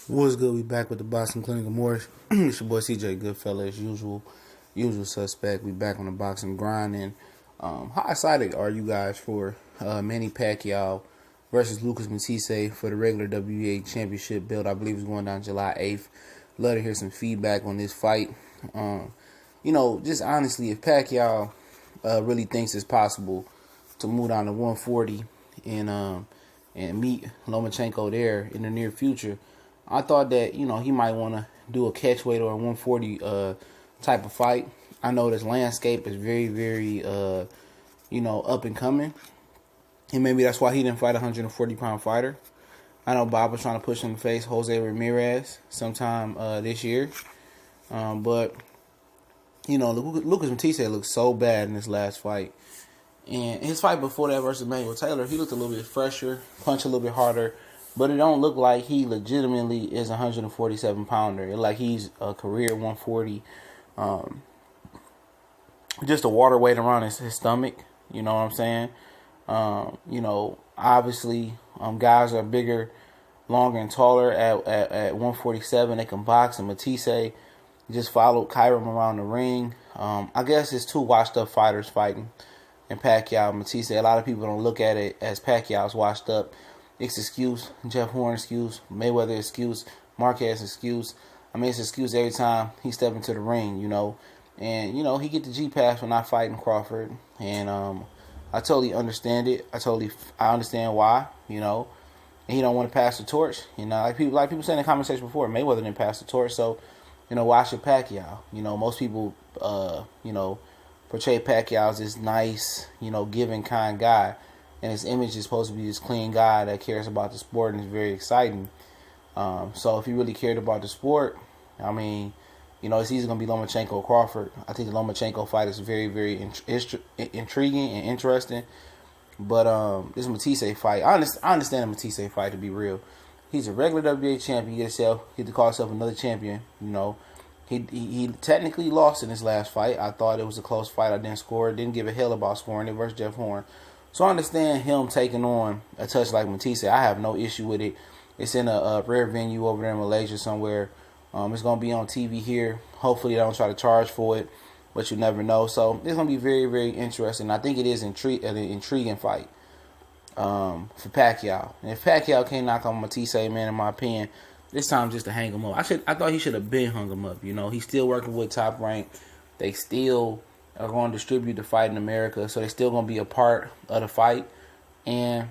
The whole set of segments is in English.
What's good? We back with the Boxing Clinic of Morris. It's your boy CJ Goodfella as usual. Usual suspect. We back on the boxing grind. And how excited are you guys for Manny Pacquiao versus Lucas Matthysse for the regular WBA championship belt? I believe it's going down July 8th. Love to hear some feedback on this fight. Just honestly, if Pacquiao really thinks it's possible to move down to 140 and meet Lomachenko there in the near future, I thought that, he might want to do a catchweight or a 140 type of fight. I know this landscape is very, very, up and coming. And maybe that's why he didn't fight a 140-pound fighter. I know Bob was trying to push him to face Jose Ramirez sometime this year. But Lucas Matthysse looked so bad in this last fight. And his fight before that versus Manuel Taylor, he looked a little bit fresher, punched a little bit harder. But it don't look like he legitimately is a 147-pounder. It like he's a career 140. Just a water weight around his stomach. You know what I'm saying? Obviously, guys are bigger, longer, and taller at 147. They can box. And Matthysse just followed Kyram around the ring. I guess it's two washed-up fighters fighting. And Pacquiao, Matthysse, a lot of people don't look at it as Pacquiao's washed up. It's excuse, Jeff Horn excuse, Mayweather excuse, Marquez excuse. I mean, it's excuse every time he step into the ring, And, he get the G pass for not fighting Crawford. And I totally understand it. I understand why, And he don't want to pass the torch. Like people said in the conversation before, Mayweather didn't pass the torch. So, why should Pacquiao? Most people, portray Pacquiao as this nice, giving kind guy. And his image is supposed to be this clean guy that cares about the sport and is very exciting. So if he really cared about the sport, I mean, it's either going to be Lomachenko or Crawford. I think the Lomachenko fight is very, very intriguing and interesting. But this Matthysse fight, I understand the Matthysse fight to be real. He's a regular WBA champion. He get to call himself another champion. He technically lost in his last fight. I thought it was a close fight. I didn't score. Didn't give a hell about scoring it versus Jeff Horn. So I understand him taking on a touch like Matthysse. I have no issue with it. It's in a rare venue over there in Malaysia somewhere. It's going to be on TV here. Hopefully they don't try to charge for it, but you never know. So it's going to be very, very interesting. I think it is an intriguing fight for Pacquiao. And if Pacquiao can't knock on Matthysse, man, in my opinion, this time just to hang him up. I thought he should have been hung him up. He's still working with Top Rank. They still are going to distribute the fight in America, so they're still going to be a part of the fight. And,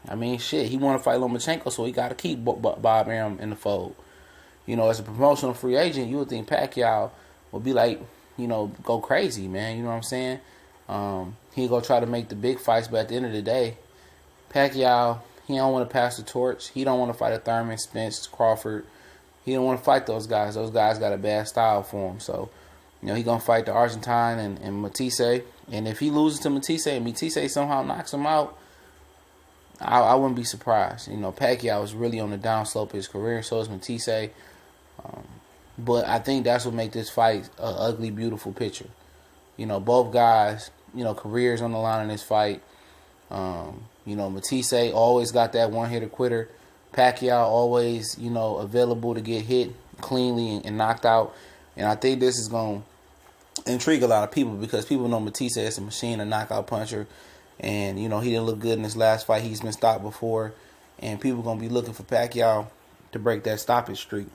I mean, he want to fight Lomachenko, so he got to keep Bob Arum in the fold. As a promotional free agent, you would think Pacquiao would be like, go crazy, man. You know what I'm saying? He going to try to make the big fights, but at the end of the day, Pacquiao, he don't want to pass the torch. He don't want to fight a Thurman, Spence, Crawford. He don't want to fight those guys. Those guys got a bad style for him, so he gonna fight the Argentine and Matthysse. And if he loses to Matthysse and Matthysse somehow knocks him out, I wouldn't be surprised. Pacquiao is really on the downslope of his career, so is Matthysse. But I think that's what makes this fight an ugly, beautiful picture. Both guys, careers on the line in this fight. Matthysse always got that one-hitter quitter. Pacquiao always, available to get hit cleanly and knocked out. And I think this is going to intrigue a lot of people because people know Matthysse is a machine, a knockout puncher. And, he didn't look good in his last fight. He's been stopped before. And people are going to be looking for Pacquiao to break that stoppage streak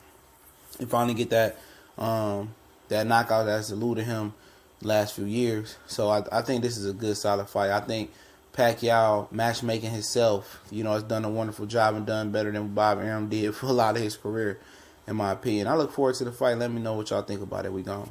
and finally get that knockout that's eluded him the last few years. So I think this is a good, solid fight. I think Pacquiao, matchmaking himself, has done a wonderful job and done better than Bob Arum did for a lot of his career, in my opinion. I look forward to the fight. Let me know what y'all think about it. We gone.